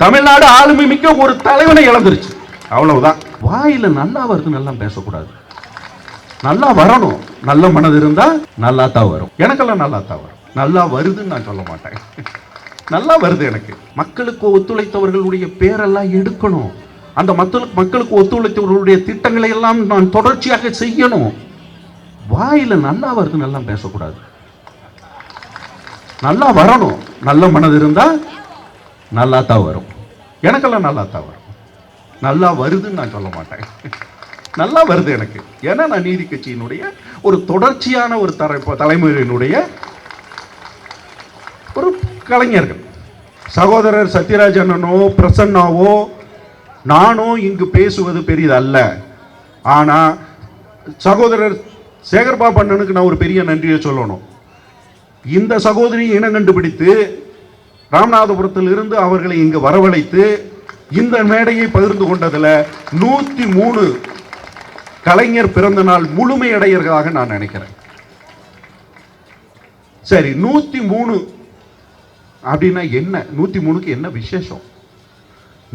தமிழ்நாடு ஆளுமை மிக்க ஒரு தலைவனை இழந்துருச்சு, அவ்வளவுதான். வாயில நல்லா வருது நல்லா பேசக்கூடாது, நல்லா வரணும். நல்ல மனது இருந்தா நல்லா தான் வரும். எனக்கெல்லாம் நல்லா தான் வரும். நல்லா வருதுன்னு நான் சொல்ல மாட்டேன், நல்லா வருது எனக்கு. மக்களுக்கு ஒத்துழைத்தவர்களுடைய பேரெல்லாம் எடுக்கணும். அந்த மக்களுக்கு ஒத்துழைத்தவர்களுடைய திட்டங்களை எல்லாம் நான் தொடர்ச்சியாக செய்யணும். வாயில நல்லா வருது நல்லா பேசக்கூடாது, நல்லா வரணும். நல்ல மனது இருந்தா நல்லா தான் வரும். எனக்கெல்லாம் நல்லா தான் வரும். நல்லா வருதுன்னு நான் சொல்ல மாட்டேன், நல்லா வருது எனக்கு. ஏன்னா நான் நீதி கட்சியினுடைய ஒரு தொடர்ச்சியான ஒரு தலைமுறையினுடைய ஒரு கலைஞர்கள். சகோதரர் சத்யராஜனோ பிரசன்னாவோ நானோ இங்கு பேசுவது பெரியதல்ல. ஆனா சகோதரர் சேகர்பாபு அண்ணனுக்கு நான் ஒரு பெரிய நன்றியை சொல்லணும். இந்த சகோதரி இனம் கண்டுபிடித்து ராமநாதபுரத்தில் இருந்து அவர்களை இங்கு வரவழைத்து இந்த மேடையை பகிர்ந்து கொண்டதுல 103 கலைஞர் பிறந்த நாள் முழுமையடைகிறதாக நான் நினைக்கிறேன். சரி, 103 அப்படின்னா என்ன? 103க்கு என்ன விசேஷம்?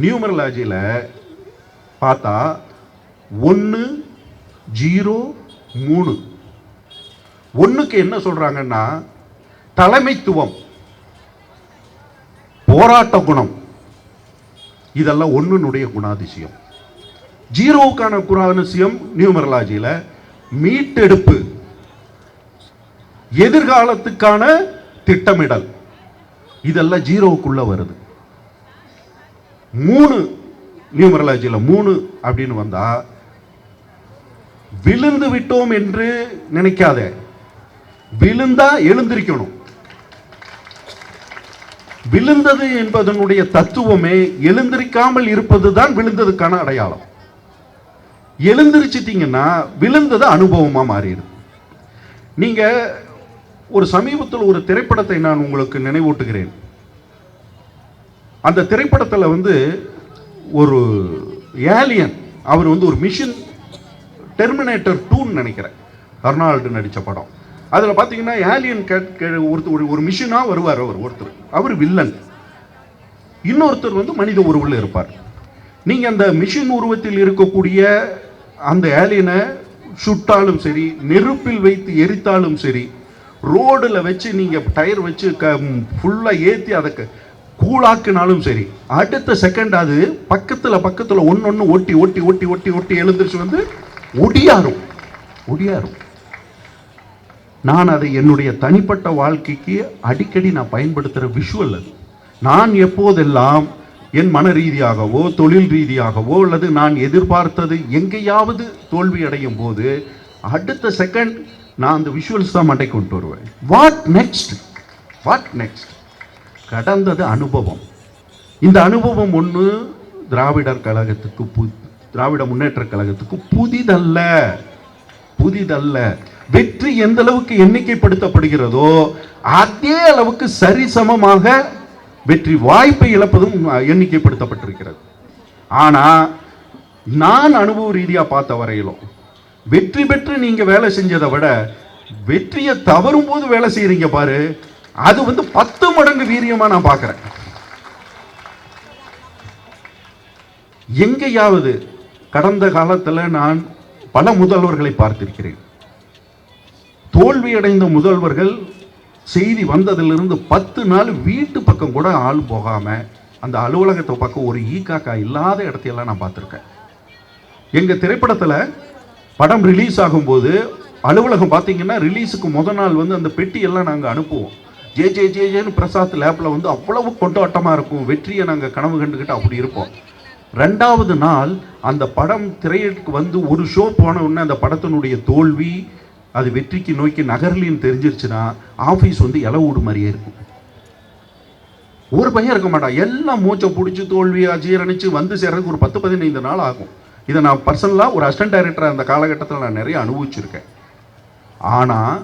நியூமரலாஜியில பார்த்தா 1 0 3. 1க்கு என்ன சொல்றாங்கன்னா தலைமைத்துவம், போராட்ட குணம், இதெல்லாம் 1னுடைய குணாதிசயம். 0க்கான குணாதிசயம் நியூமரலாஜியில மீட்டெடுப்பு, எதிர்காலத்துக்கான திட்டமிடல், இதெல்லாம் 0க்குள்ள வருது. 3 நியூமரலாஜியில 3 அப்படின்னு வந்தா விழுந்து விட்டோம் என்று நினைக்காத, விழுந்தா எழுந்திருக்கணும். விழுந்தது என்பதனுடைய தத்துவமே எழுந்திருக்காமல் இருப்பதுதான் விழுந்ததுக்கான அடையாளம். எழுந்திருச்சிட்டீங்கன்னா விழுந்தது அனுபவமா மாறிடுது. நீங்க ஒரு சமீபத்தில் ஒரு திரைப்படத்தை நான் உங்களுக்கு நினைவூட்டுகிறேன். அந்த திரைப்படத்தில் ஒரு ஏலியன், அவர் ஒரு மிஷன், டெர்மினேட்டர் 2 நினைக்கிறேன், அர்னால்டு நடித்த படம். அதில் பார்த்தீங்கன்னா ஏலியன் ஒரு மிஷனாக வருவார். அவர் வில்லன், இன்னொருத்தர் மனித உருவில் இருப்பார். நீங்கள் அந்த மிஷின் உருவத்தில் இருக்கக்கூடிய அந்த ஏலியனை சுட்டாலும் சரி, நெருப்பில் வைத்து எரித்தாலும் சரி, ரோடில் வச்சு நீங்கள் டயர் வச்சு ஃபுல்லாக ஏற்றி அதை கூழாக்கினாலும் சரி, அடுத்த செகண்ட் அது பக்கத்தில் ஒன்று ஒட்டி ஒட்டி ஒட்டி ஒட்டி ஒட்டி எழுந்திரிச்சு ஒடியாரும். நான் அதை என்னுடைய தனிப்பட்ட வாழ்க்கைக்கு அடிக்கடி நான் பயன்படுத்துகிற விஷுவல் அது. நான் எப்போதெல்லாம் என் மன ரீதியாகவோ தொழில் ரீதியாகவோ அல்லது நான் எதிர்பார்த்தது எங்கேயாவது தோல்வி அடையும் போது அடுத்த செகண்ட் நான் அந்த விஷுவல்ஸ் தான் மண்டை கொண்டு வருவேன். What next? கடந்தது அனுபவம். இந்த அனுபவம் ஒன்று திராவிட முன்னேற்ற கழகத்துக்கு புதிதல்ல. வெற்றி எந்த அளவுக்கு எண்ணிக்கைப்படுத்தப்படுகிறதோ அதே அளவுக்கு சரிசமமாக வெற்றி வாய்ப்பை இழப்பதும் எண்ணிக்கைப்படுத்தப்பட்டிருக்கிறது. ஆனா நான் அனுபவ ரீதியா பார்த்த வரையிலும் வெற்றி பெற்று நீங்க வேலை செஞ்சதை விட வெற்றியை தவறும் போது வேலை செய்யறீங்க பாரு, அது 10 மடங்கு வீரியமா நான் பார்க்கிறேன். எங்கேயாவது கடந்த காலத்தில் நான் பல முதல்வர்களை பார்த்திருக்கிறேன். தோல்வியடைந்த முதல்வர்கள் செய்தி வந்ததிலிருந்து 10 நாள் வீட்டு பக்கம் கூட ஆள் போகாம அந்த அலுவலகத்தை பக்கம் ஒரு ஈக்காக்கா இல்லாத இடத்தையெல்லாம் நான் பார்த்துருக்கேன். எங்க திரைப்படத்தில் படம் ரிலீஸ் ஆகும்போது அலுவலகம் பார்த்தீங்கன்னா ரிலீஸுக்கு முதல் நாள் அந்த பெட்டியெல்லாம் நாங்கள் அனுப்புவோம். ஜேன்னு பிரசாத் லேப்ல அவ்வளவு கொண்டாட்டமாக இருக்கும். வெற்றியை நாங்கள் கனவு கண்டுக்கிட்டு அப்படி இருப்போம். 2வது நாள் அந்த படம் திரையிற்கு ஒரு ஷோ போன உடனே அந்த படத்தினுடைய தோல்வி அது வெற்றிக்கு நோக்கி நகர்லின்னு தெரிஞ்சிருச்சுன்னா ஆஃபீஸ் இலவூடு மாதிரியே இருக்கும். ஒரு பையன் இருக்க மாட்டான், எல்லாம் மூச்சை பிடிச்சி தோல்வியை ஜீரணிச்சு சேர்றதுக்கு ஒரு 10-15 நாள் ஆகும். இதை நான் பர்சனலாக ஒரு அசிஸ்டன்ட் டைரக்டர் அந்த காலகட்டத்தில் நான் நிறைய அனுபவிச்சிருக்கேன். ஆனால்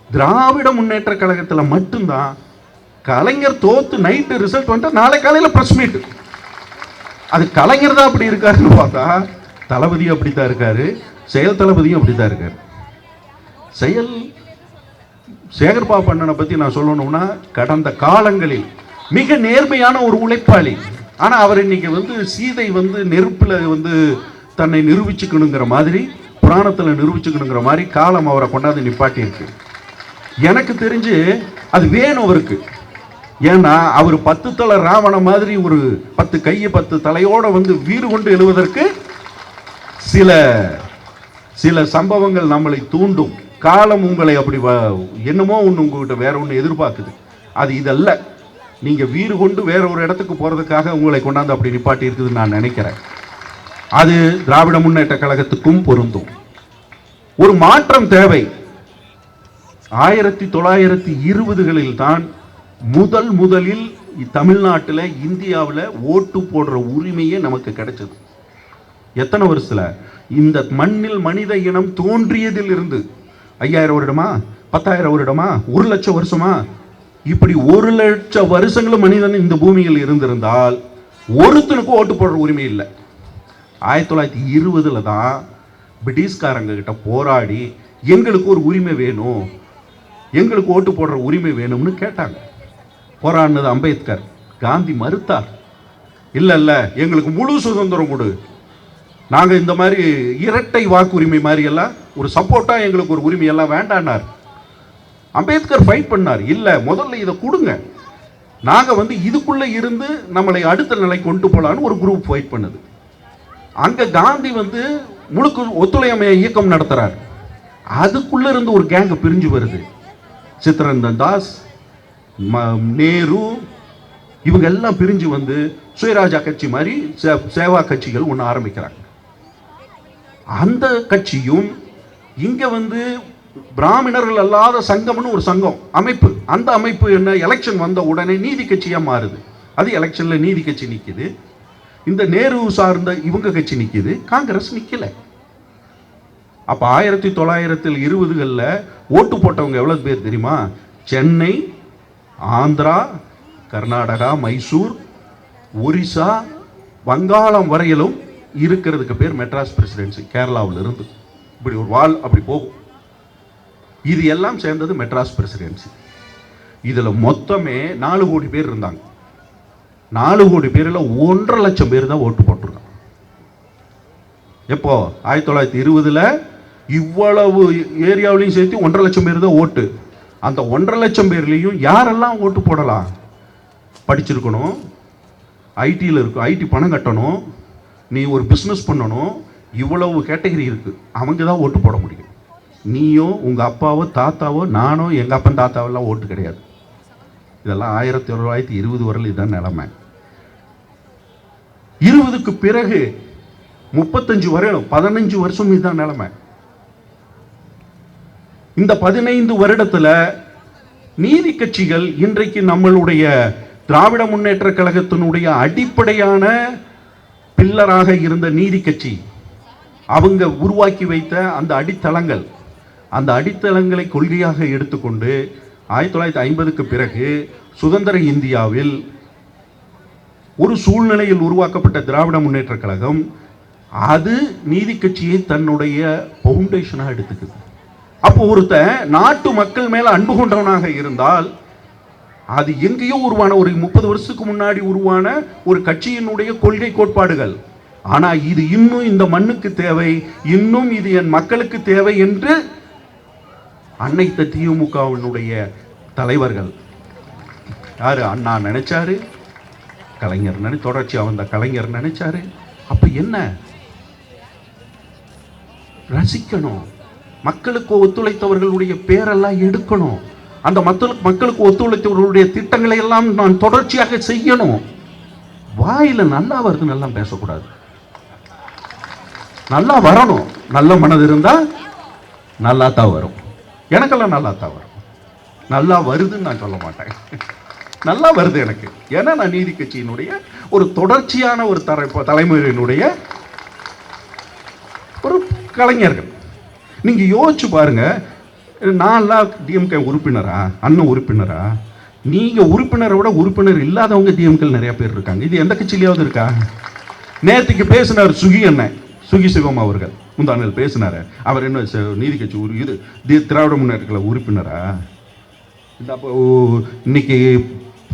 திராவிட முன்னேற்ற கழகத்தில் மட்டும்தான் கலைஞர் தோத்து நைட்டு ரிசல்ட் நாளை காலையில் ப்ரெஸ் மீட். அது கலைஞர் தான் அப்படி இருக்காருன்னு பார்த்தா தளபதியும் அப்படித்தான் இருக்காரு, செயல் தளபதியும் அப்படித்தான் இருக்காரு. செயல் சேகர்பாபு அண்ணனை பற்றி நான் சொல்லணும்னா கடந்த காலங்களில் மிக நேர்மையான ஒரு உழைப்பாளி. ஆனா அவர் இன்னைக்கு சீதை நெருப்புல தன்னை நிரூபிச்சுக்கணுங்கிற மாதிரி, புராணத்துல நிரூபிச்சுக்கணுங்கிற மாதிரி காலம் அவரை கொண்டாந்து நிப்பாட்டி இருக்கு. எனக்கு தெரிஞ்சு அது வேணும் அவருக்கு. ஏன்னா அவர் 10 தலை ராவண மாதிரி ஒரு 10 கையை 10 தலையோட வீறு கொண்டு எழுவதற்கு சில சில சம்பவங்கள் நம்மளை தூண்டும். காலம் உங்களை அப்படி என்னமோ ஒன்று உங்ககிட்ட வேற ஒன்று எதிர்பார்க்குது. அது இதல்ல. நீங்க வீறு கொண்டு வேற ஒரு இடத்துக்கு போறதுக்காக உங்களை கொண்டாந்து அப்படி நிப்பாட்டி இருக்குதுன்னு நான் நினைக்கிறேன். அது திராவிட முன்னேற்ற கழகத்துக்கும் பொருந்தும். ஒரு மாற்றம் தேவை. 1920களில் தான் முதலில் தமிழ்நாட்டில் இந்தியாவில் ஓட்டு போடுற உரிமையே நமக்கு கிடைச்சது. எத்தனை வருஷத்துல? இந்த மண்ணில் மனித இனம் தோன்றியதில் இருந்து 5000 வருடமா, 10,000 வருடமா, 1,00,000 வருஷமா, இப்படி 1,00,000 வருஷங்களும் மனிதன் இந்த பூமியில் இருந்திருந்தால் ஒருத்தனுக்கும் ஓட்டு போடுற உரிமை இல்லை. 1920 தான் பிரிட்டிஷ்காரங்க கிட்ட போராடி எங்களுக்கு ஒரு உரிமை வேணும், எங்களுக்கு ஓட்டு போடுற உரிமை வேணும்னு கேட்டாங்க. போராடினது அம்பேத்கர். காந்தி மறுத்தார். இல்லை இல்லை, எங்களுக்கு முழு சுதந்திரம் கொடு, நாங்கள் இந்த மாதிரி இரட்டை வாக்குரிமை மாதிரி எல்லாம் ஒரு சப்போர்ட்டா எங்களுக்கு ஒரு உரிமை எல்லாம் வேண்டான்னார். அம்பேத்கர் ஃபைட் பண்ணார். இல்லை, முதல்ல இதை கொடுங்க, நாங்கள் இதுக்குள்ள இருந்து நம்மளை அடுத்த நிலை கொண்டு போகலான்னு ஒரு குரூப் ஃபைட் பண்ணுது. அங்கே காந்தி முழுக்க ஒத்துழையாமை இயக்கம் நடத்துறார். அதுக்குள்ள இருந்து ஒரு கேங்க பிரிஞ்சு வருது. சித்தரஞ்சன் தாஸ், நேரு, இவங்க எல்லாம் பிரிஞ்சு சுயராஜா கட்சி மாதிரி சேவா கட்சிகள் ஒன்று ஆரம்பிக்கிறாங்க. அந்த கட்சியும் இங்க பிராமணர்கள் அல்லாத சங்கம்னு ஒரு சங்கம் அமைப்பு. அந்த அமைப்பு என்ன, எலெக்ஷன் வந்த உடனே நீதி கட்சியா மாறுது. அது எலெக்ஷன்ல நீதி கட்சி நிக்குது. இந்த நேரு சார்ந்த இவங்க கட்சி நிக்குது, காங்கிரஸ் நிக்கல. அப்ப 1920களில் ஓட்டு போட்டவங்க எவ்வளவு பேர் தெரியுமா? சென்னை, ஆந்திரா, கர்நாடகா, மைசூர், ஒரிசா, வங்காளம் வரையிலும் இருக்கிறதுக்கு பேர் மெட்ராஸ் பிரசிடென்சி. கேரளாவில் இருந்து இப்படி ஒரு வால் அப்படி போகும். இது எல்லாம் சேர்ந்தது மெட்ராஸ் பிரசிடென்சி. இதுல மொத்தமே 4 கோடி பேர் இருந்தாங்க. 4 கோடி பேர்ல 1.5 லட்சம் பேர் தான் ஓட்டு போட்டிருக்காங்க. எப்போ? 1920ல் இவ்வளவு ஏரியாவிலையும் சேர்த்து 1.5 லட்சம் பேர் தான் ஓட்டு. அந்த 1.5 லட்சம் பேர்லையும் யாரெல்லாம் ஓட்டு போடலாம்? படிச்சிருக்கணும், ஐடியில் இருக்கும், ஐடி பணம் கட்டணும், நீ ஒரு பிஸ்னஸ் பண்ணணும், இவ்வளவு கேட்டகரி இருக்கு. அவங்க தான் ஓட்டு போட முடியும். நீயோ உங்க அப்பாவோ தாத்தாவோ நானோ எங்க அப்பன் தாத்தாவெல்லாம் ஓட்டு கிடையாது. இதெல்லாம் 1920 வரையில் இதுதான் நிலைமை. 20க்கு பிறகு 35 வரையிலும் 15 வருஷம் இதுதான் நிலைமை. இந்த 15 வருடத்துல நீதி கட்சிகள் இன்றைக்கு நம்மளுடைய திராவிட முன்னேற்ற கழகத்தினுடைய அடிப்படையான பில்லராக இருந்த நீதி கட்சி, அவங்க உருவாக்கி வைத்த அந்த அடித்தளங்கள், அந்த அடித்தளங்களை கொள்கையாக எடுத்துக்கொண்டு 1950க்கு பிறகு சுதந்திர இந்தியாவில் ஒரு சூழ்நிலையில் உருவாக்கப்பட்ட திராவிட முன்னேற்ற கழகம் அது நீதி கட்சியை தன்னுடைய பவுண்டேஷனாக எடுத்துக்குது. அப்போ ஒருத்தன் நாட்டு மக்கள் மேல அன்பு கொண்டவனாக இருந்தால் அது எங்கேயோ உருவான ஒரு 30 வருஷத்துக்கு முன்னாடி உருவான ஒரு கட்சியினுடைய கொள்கை கோட்பாடுகள். ஆனா இது இன்னும் இந்த மண்ணுக்கு தேவை, இன்னும் இது என் மக்களுக்கு தேவை என்று அன்னைத்த திமுகவினுடைய தலைவர்கள் யாரு? அண்ணா நினைச்சாரு, கலைஞர் தொடர்ச்சியா வந்த கலைஞர் நினைச்சாரு. அப்ப என்ன? ரசிக்கணும், மக்களுக்கு ஒத்துழைத்தவர்களுடைய பேரெல்லாம் எடுக்கணும், அந்த மக்களுக்கு ஒத்துழைத்தவர்களுடைய திட்டங்களை எல்லாம் நான் தொடர்ச்சியாக செய்யணும். வாயில நல்லா வருது நல்லா பேசக்கூடாது, நல்லா வரணும். நல்ல மனது இருந்தா நல்லா தான் வரும். எனக்கெல்லாம் நல்லா தான் வரும். நல்லா வருதுன்னு நான் சொல்ல மாட்டேன், நல்லா வருது எனக்கு. ஏன்னா நான் நீதி கட்சியினுடைய ஒரு தொடர்ச்சியான ஒரு தலைமுறையினுடைய ஒரு கலைஞர்கள். நீங்க யோசிச்சு பாருங்க, நான்லாம் டிஎம்கே உறுப்பினரா, அண்ணன் உறுப்பினரா? நீங்க உறுப்பினரை விட உறுப்பினர் இல்லாதவங்க டிஎம்கே நிறைய பேர் இருக்காங்க. இது எந்த கட்சியிலாவது இருக்கா? நேற்றுக்கு பேசினார் சுகி அண்ணன், சுகி சிவம் அவர்கள் முந்தானில் பேசினார். அவர் என்ன நீதி கட்சி இது திராவிட முன்னேற்ற உறுப்பினரா? இந்த அப்போ இன்னைக்கு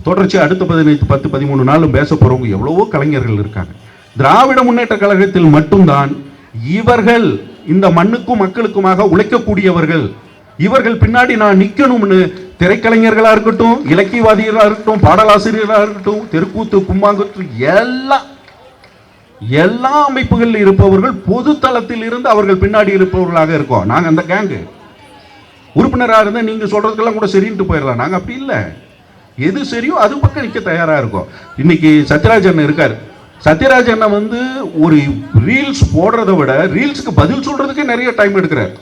தொடர்ச்சி அடுத்த 10-13 நாளும் பேச போறவங்க எவ்வளவோ கலைஞர்கள் இருக்காங்க. திராவிட முன்னேற்ற கழகத்தில் மட்டும்தான் இவர்கள் இந்த மண்ணுக்கும் மக்களுக்குமாக உழைக்கக்கூடியவர்கள், இவர்கள் பின்னாடி நான் நிக்கணும்னு திரைக்கலைஞர்களா இருக்கட்டும், இலக்கியவாதிகளா இருக்கட்டும், பாடலாசிரியர்களா இருக்கட்டும், தெருக்கூத்து கும்மாங்குத்து எல்லா அமைப்புகளில் இருப்பவர்கள் பொது தளத்தில் இருந்து அவர்கள் பின்னாடி இருப்பவர்களாக இருக்கோம். நாங்க அந்த கேங்கு உறுப்பினராக இருந்தா நீங்க சொல்றதுக்கெல்லாம் கூட சரின்ட்டு போயிடலாம். நாங்க அப்படி இல்லை, எது சரியோ அது பக்கம் நிற்க தயாரா இருக்கும். இன்னைக்கு சத்யராஜ் அண்ணன் இருக்காரு. சத்யராஜ் அண்ணன் வந்து ஒரு ரீல்ஸ் போடுறதை விட ரீல்ஸுக்கு பதில் சொல்றதுக்கே நிறைய டைம் எடுக்கிறார்.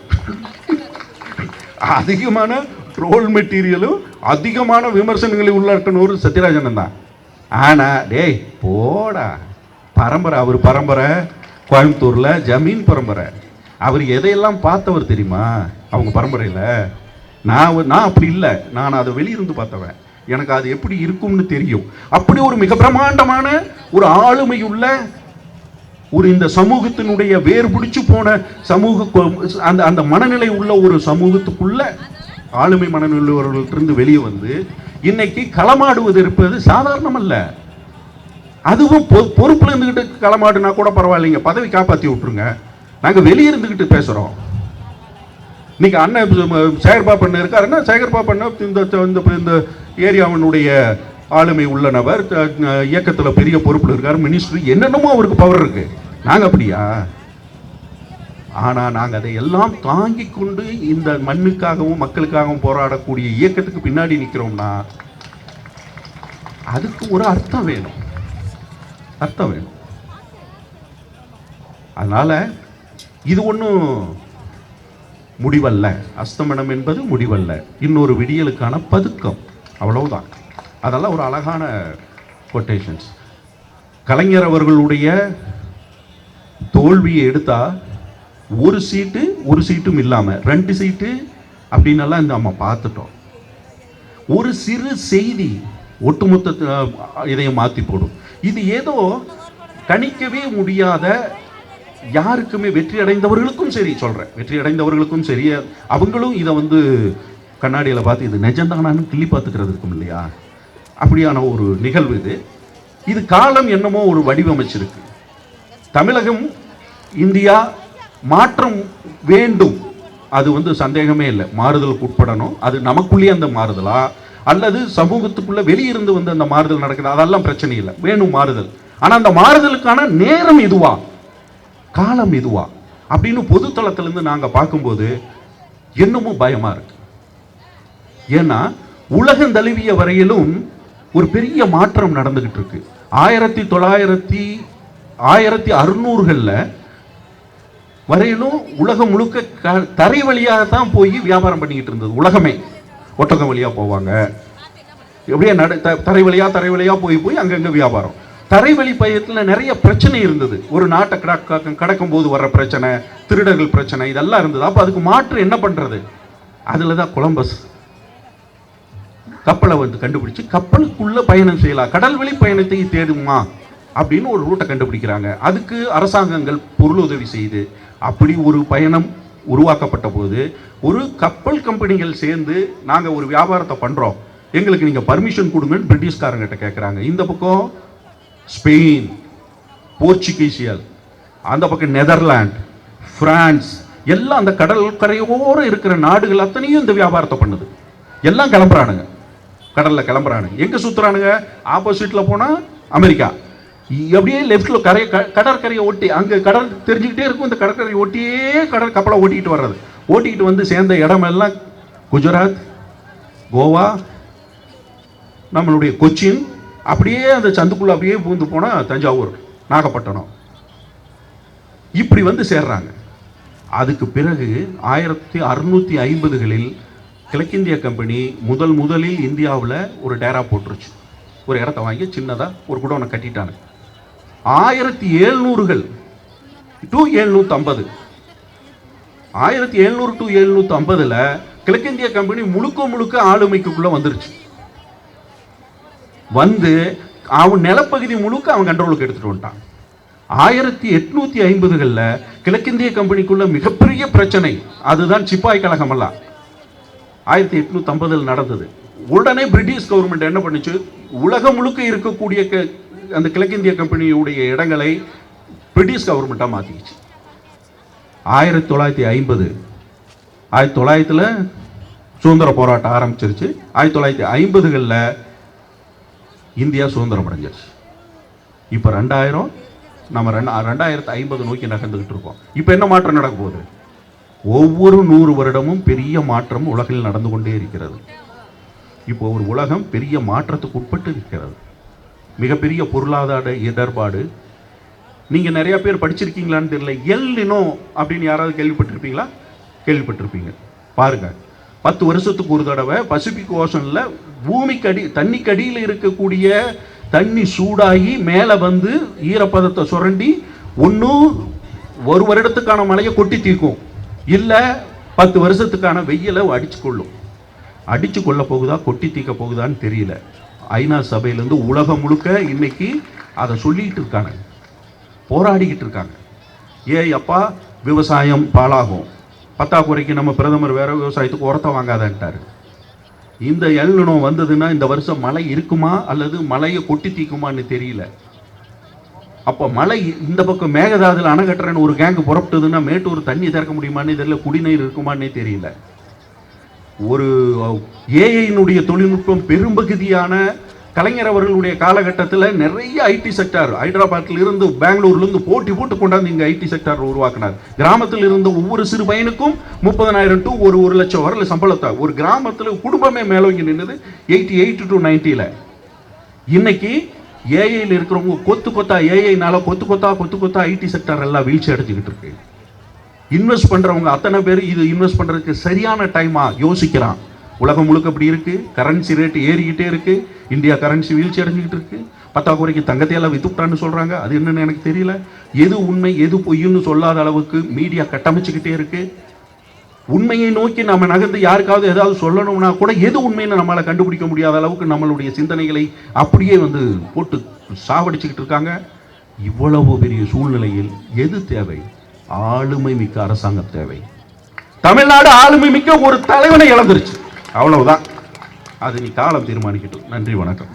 அதிகமான ட்ரோல் மெட்டீரியலும் அதிகமான விமர்சனங்களை உள்ளடக்கணும் ஒரு சத்யராஜ் அண்ணன் தான். ஆனா டேய் போடா பரம்பரை, அவர் பரம்பரை கோயம்புத்தூர்ல ஜமீன் பரம்பரை. அவர் எதையெல்லாம் பார்த்தவர் தெரியுமா அவங்க பரம்பரையில? நான் அப்படி இல்லை, நான் அதை வெளியிருந்து பார்த்தவன். எனக்கு அது எப்படி இருக்கும்னு தெரியும். அப்படி ஒரு மிக பிரமாண்டமான ஒரு ஆளுமையுள்ள ஒரு இந்த சமூகத்தினுடைய வேர் பிடிச்சு போன சமூக அந்த அந்த மனநிலை உள்ள ஒரு சமூகத்துக்குள்ள ஆளுமை மனநிலையிலிருந்து வெளியே வந்து இன்னைக்கு களமாடுவது இருப்பது சாதாரணம் அல்ல. அதுவும் பொறுப்புல இருந்துகிட்டு களமாடுனா கூட பரவாயில்லைங்க, பதவி காப்பாற்றி விட்டுருங்க, நாங்க வெளியே இருந்துகிட்டு பேசுறோம். இன்னைக்கு அண்ணன் சேகர்பாபு இருக்காருன்னா சேகர்பாபு இந்த ஏரியாவினுடைய ஆளுமை உள்ள நபர், இயக்கத்தில் பெரிய பொறுப்பில் இருக்காரு, மினிஸ்ட்ரி, என்னென்னமோ அவருக்கு பவர் இருக்கு. நாங்க அப்படியா? ஆனா நாங்க அதை எல்லாம் தாங்கி கொண்டு இந்த மண்ணுக்காகவும் மக்களுக்காகவும் போராடக்கூடிய இயக்கத்துக்கு பின்னாடி நிற்கிறோம்னா அதுக்கு ஒரு அர்த்தம் வேணும், அர்த்தம் வேணும். அதனால இது ஒன்றும் முடிவல்ல, அஸ்தமனம் என்பது முடிவல்ல, இன்னொரு விடியலுக்கான பதுக்கம், அவ்வளவுதான். அதெல்லாம் ஒரு அழகான கொட்டேஷன்ஸ். கலைஞர் அவர்களுடைய தோல்வியை எடுத்தா ஒரு சீட்டும் இல்லாம 2 சீட்டு அப்படின்னெல்லாம் இந்த நம்ம பார்த்துட்டோம். ஒரு சிறு செய்தி ஒட்டுமொத்த இதையும் மாற்றி போடும். இது ஏதோ கணிக்கவே முடியாத, யாருக்குமே வெற்றி அடைந்தவர்களுக்கும் சரி சொல்றேன், வெற்றி அடைந்தவர்களுக்கும் சரி, அவங்களும் இதை வந்து கண்ணாடியில் பார்த்து இது நிஜம்தானான்னு கிள்ளி பார்த்துக்கிறது இருக்கும் இல்லையா? அப்படியான ஒரு நிகழ்வு இது. இது காலம் என்னமோ ஒரு வடிவமைச்சிருக்கு. தமிழகம், இந்தியா மாற்றம் வேண்டும், அது வந்து சந்தேகமே இல்லை. மாறுதலுக்கு உட்படணும். அது நமக்குள்ளேயே அந்த மாறுதலா அல்லது சமூகத்துக்குள்ள வெளியிருந்து வந்து அந்த மாறுதல் நடக்குது, அதெல்லாம் பிரச்சனை இல்லை, வேணும் மாறுதல். ஆனா அந்த மாறுதலுக்கான நேரம் இதுவா, காலம் இதுவா அப்படின்னு பொது தளத்திலிருந்து நாங்க பார்க்கும்போது என்னமோ பயமா இருக்கு. ஏன்னா உலகம் தழுவிய வரையிலும் ஒரு பெரிய மாற்றம் நடந்துகிட்டு இருக்கு. 1600களில் வரையிலும் உலகம் முழுக்க தரை வழியாக தான் போய் வியாபாரம் பண்ணிக்கிட்டு இருந்தது. உலகமே ஒட்டகம் வழியா போவாங்க, எப்படியே தரை வழியா போய் அங்கங்க வியாபாரம். தரைவழி பயத்தில் நிறைய பிரச்சனை இருந்தது. ஒரு நாட்டை கடக்கும் போது வர்ற பிரச்சனை, திருடர்கள் பிரச்சனை, இதெல்லாம் இருந்தது. அப்போ அதுக்கு மாற்று என்ன பண்றது? அதில் தான் கொலம்பஸ் கப்பலை வந்து கண்டுபிடிச்சு கப்பலுக்குள்ள பயணம் செய்யலாம், கடல்வழி பயணத்தை தேடுமா அப்படின்னு ஒரு ரூட்டை கண்டுபிடிக்கிறாங்க. அதுக்கு அரசாங்கங்கள் பொருளுதவி செய்து அப்படி ஒரு பயணம் உருவாக்கப்பட்ட போது ஒரு கப்பல் கம்பெனிகள் சேர்ந்து நாங்கள் ஒரு வியாபாரத்தை பண்றோம், எங்களுக்கு நீங்க பர்மிஷன் கொடுங்கன்னு பிரிட்டிஷ்காரங்கிட்ட கேட்குறாங்க. இந்த பக்கம் ஸ்பெயின், போர்ச்சுகீசியல், அந்த பக்கம் நெதர்லாந்து, பிரான்ஸ், எல்லாம் அந்த கடற்கரையோடு இருக்கிற நாடுகள் அத்தனையும் இந்த வியாபாரத்தை பண்ணுது. எல்லாம் கிளம்புறானுங்க, கடல்ல கிளம்புறானுங்க. எங்க சுத்துறானுங்க? ஆப்போசிட்ல போனா அமெரிக்கா, அப்படியே லெப்ட்ல கடற்கரையை ஒட்டி, அங்க கடல் தெரிஞ்சுக்கிட்டே இருக்கும், இந்த கடற்கரையை ஒட்டியே கப்பலை ஓட்டிக்கிட்டு வர்றது. ஓட்டிக்கிட்டு வந்து சேர்ந்த இடம் எல்லாம் குஜராத், கோவா, நம்மளுடைய கொச்சின், அப்படியே அந்த சந்துக்குள்ள அப்படியே பூந்து போனா தஞ்சாவூர், நாகப்பட்டினம், இப்படி வந்து சேர்றாங்க. அதுக்கு பிறகு 1650களில் கிழக்கிந்திய கம்பெனி முதலில் இந்தியாவில் ஒரு டேரா போட்டுருச்சு. ஒரு இடத்த வாங்கி சின்னதா ஒரு குடோனை கட்டிட்டாங்க. 1700கள் டு 1750, 1700 டு 1750ல கிழக்கிந்திய கம்பெனி முழுக்க ஆளுமைக்குள்ள வந்துருச்சு. வந்து அவன் நிலப்பகுதி முழுக்க அவன் கண்ட்ரோலுக்கு எடுத்துட்டு வந்துட்டான். 1850களில் கிழக்கிந்திய கம்பெனிக்குள்ள மிகப்பெரிய பிரச்சனை, அதுதான் சிப்பாய் கழகம் எல்லாம் 1850 நடந்தது. உடனே பிரிட்டிஷ் கவர்மெண்ட் என்ன பண்ணுச்சு, உலகம் முழுக்க இருக்கக்கூடிய அந்த கிழக்கிந்திய கம்பெனியுடைய இடங்களை பிரிட்டிஷ் கவர்மெண்ட்டாக மாற்றிக்கிச்சு. 1950 சுதந்திர போராட்டம் ஆரம்பிச்சிருச்சு. 1950களில் இந்தியா சுதந்திரம் அடைஞ்சிருச்சு. இப்போ 2000, நம்ம 2050 நோக்கி நகர்ந்துக்கிட்டு இருக்கோம். இப்போ என்ன மாற்றம் நடக்க போகுது? ஒவ்வொரு 100 வருடமும் பெரிய மாற்றம் உலகில் நடந்து கொண்டே இருக்கிறது. இப்போ ஒரு உலகம் பெரிய மாற்றத்துக்கு உட்பட்டு இருக்கிறது. மிகப்பெரிய பொருளாதார இடர்பாடு. நீங்கள் நிறைய பேர் படிச்சிருக்கீங்களான்னு தெரியல, எல் நினோ அப்படின்னு யாராவது கேள்விப்பட்டிருப்பீங்களா? கேள்விப்பட்டிருப்பீங்க. பாருங்க, 10 வருஷத்துக்கு ஒரு தடவை பசிபிக் ஓஷனில் பூமிக்கடி தண்ணிக்கடியில் இருக்கக்கூடிய தண்ணி சூடாகி மேலே வந்து ஈரப்பதத்தை சுரண்டி ஒரு வருடத்துக்கான மழையை கொட்டி தீர்க்கும், இல்லை 10 வருஷத்துக்கான வெயிலை அடிச்சு கொள்ள போகுதா, கொட்டி தீர்க்க போகுதான்னு தெரியல. ஐநா சபையிலேருந்து உலகம் முழுக்க இன்னைக்கு அதை சொல்லிக்கிட்டு இருக்காங்க, போராடிக்கிட்டு இருக்காங்க. அப்பா விவசாயம் பாழாகும், பத்தாக்குறைக்கு நம்ம பிரதமர் வேற விவசாயத்துக்கு உரத்தை வாங்காதன்ட்டாரு. இந்த எல் நினோ வந்ததுன்னா இந்த வருஷம் மழை இருக்குமா அல்லது மழையை கொட்டி தீக்குமான்னு தெரியல. அப்போ மழை இந்த பக்கம் மேகதாதுல அணை கட்டுறேன்னு ஒரு கேங்கு புறப்பட்டதுன்னா மேட்டூர் தண்ணி திறக்க முடியுமான்னு தெரியல, குடிநீர் இருக்குமான்னே தெரியல. ஒரு ஏஐனுடைய தொழில்நுட்பம் பெரும்பகுதியான கலைஞர் அவர்களுடைய காலகட்டத்தில் நிறைய ஐடி செக்டார் ஹைதராபாத்தில் இருந்து பெங்களூர்லேருந்து போட்டி போட்டு கொண்டாந்து இங்கே ஐடி செக்டார் உருவாக்கினார். கிராமத்தில் இருந்த ஒவ்வொரு சிறு பையனுக்கும் 30,000 to 1 லட்சம் வரல சம்பளத்தை ஒரு கிராமத்தில் குடும்பமே மேலோங்கி நின்றுது 88 to 90ல். இன்னைக்கு ஏஐயில் இருக்கிறவங்க கொத்தா ஏஐனால கொத்தா ஐடி செக்டார் எல்லாம் வீழ்ச்சி அடைஞ்சிக்கிட்டு இருக்கு. இன்வெஸ்ட் பண்ணுறவங்க அத்தனை பேர் இது இன்வெஸ்ட் பண்ணுறதுக்கு சரியான டைமாக யோசிக்கிறான். உலகம் முழுக்க அப்படி இருக்குது, கரன்சி ரேட்டு ஏறிக்கிட்டே இருக்குது, இந்தியா கரன்சி வீழ்ச்சி அடைஞ்சிக்கிட்டு இருக்குது, பத்தாக்குறைக்கு தங்கத்தையெல்லாம் வித்துட்டான்னு சொல்கிறாங்க. அது என்னன்னு எனக்கு தெரியல. எது உண்மை எது பொய்ன்னு சொல்லாத அளவுக்கு மீடியா கட்டமைச்சுக்கிட்டே இருக்குது. உண்மையை நோக்கி நம்ம நகர்ந்து யாருக்காவது ஏதாவது சொல்லணும்னா கூட எது உண்மைன்னு நம்மளால் கண்டுபிடிக்க முடியாத அளவுக்கு நம்மளுடைய சிந்தனைகளை அப்படியே போட்டு சாவடிச்சுக்கிட்டு இருக்காங்க. இவ்வளவு பெரிய சூழ்நிலையில் எது தேவை? ஆளுமை மிக்க அரசாங்கம் தேவை. தமிழ்நாடு ஆளுமை மிக்க ஒரு தலைவனை இழந்துருச்சு, அவ்வளவுதான். அது நீ காலம் தீர்மானிக்கட்டும். நன்றி, வணக்கம்.